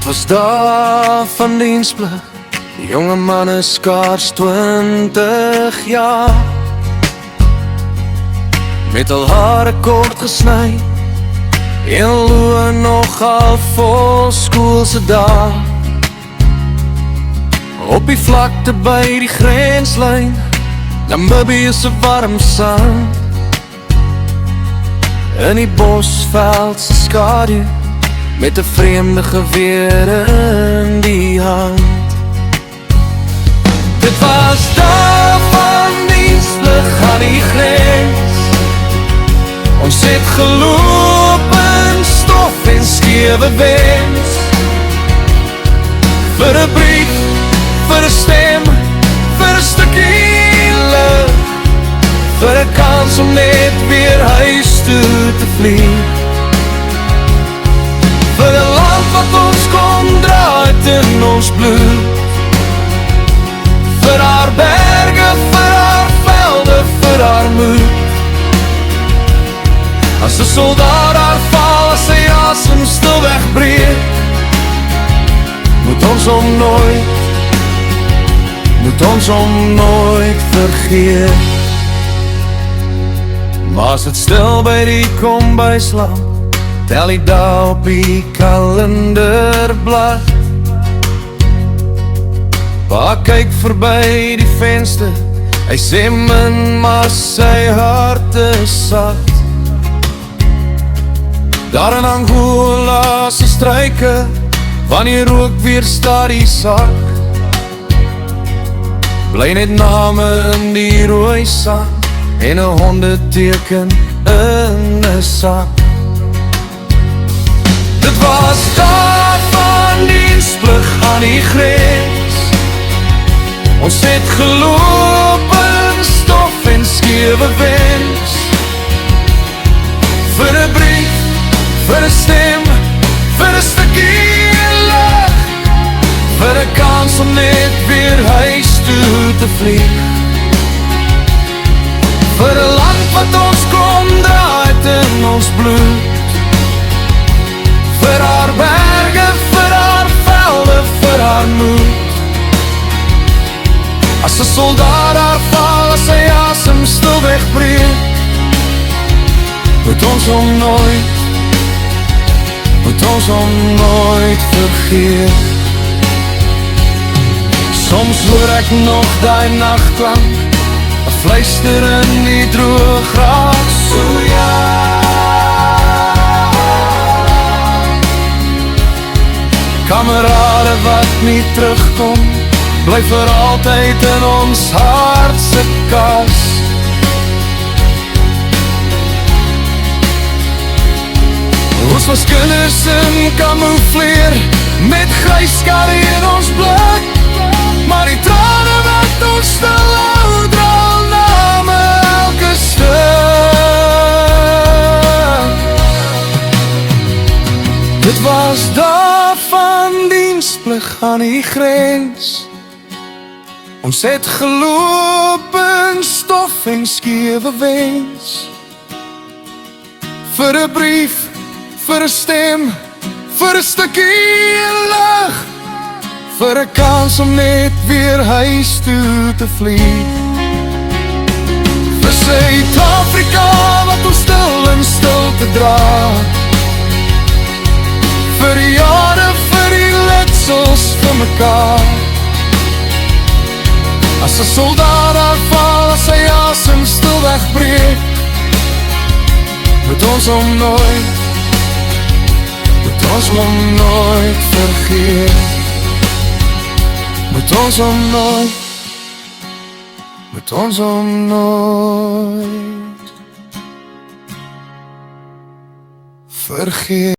Dit was dae van diensplig. Die jonge man is skaars 20 jaar, met al hare kort gesny en loe nogal vol skoolse dae. Op die vlakte by die grenslyn, Namibië se warm sand, in die bosveld se skadu, met 'n vreemde geweer in die hand. Dit was dae van diensplig aan die grens. Ons het geloop in stof en skewe wens, vir 'n brief, vir 'n stem, vir 'n stukkie lig, vir 'n kans om net weer huis toe te vlieg, vir 'n land wat ons kon dra uit in ons bloed, vir haar berge, vir haar velde, vir haar moed. As 'n soldaat daar val, as sy asem stilweg breek, moet ons hom nooit vergeet. Maar as het stil by die kombuislamp, tel die dae op die kalenderblad. Pa kyk verby die venster, hy sê min, maar sy hart is sat. Daar in Angola se struike, van die rook weer staar die sak, bly net name in die rooi sand en 'n hondeteken in 'n sak. Dit was dae van diensplig aan die grens. Ons het geloop in stof en skewe wens, vir 'n brief, vir 'n stem, vir 'n stukkie lig, vir 'n kans om net weer huis toe te vlieg, vir 'n land wat ons kon dra uit in ons bloed, vir haar berge, vir haar velde, vir haar moed. As 'n soldaat daar val, as sy asem stilweg breek, moet ons hom nooit vergeet. Soms hoor ek nog daai nagklank, 'n fluister in die droë gras, o ja. Kamerade wat nie terugkom, bly vir altyd in ons hart se kas. Ons was kinders in kamoufleer, met grys skare in ons blik, maar die trane wat ons stil hou, draal name elke stuk. Dit was dae van diensplig aan die grens. Ons het geloop in stof en skewe wens, vir 'n brief, vir 'n stem, vir 'n stukkie lig, vir 'n kans om net weer huis toe te vlieg, vir Suid-Afrika wat ons stil en stilte dra, vir die jare, vir die letsels vir mekaar. As 'n soldaat daar val, as sy asem stilweg breek, moet ons hom nooit vergeet. Moet ons hom nooit vergeet.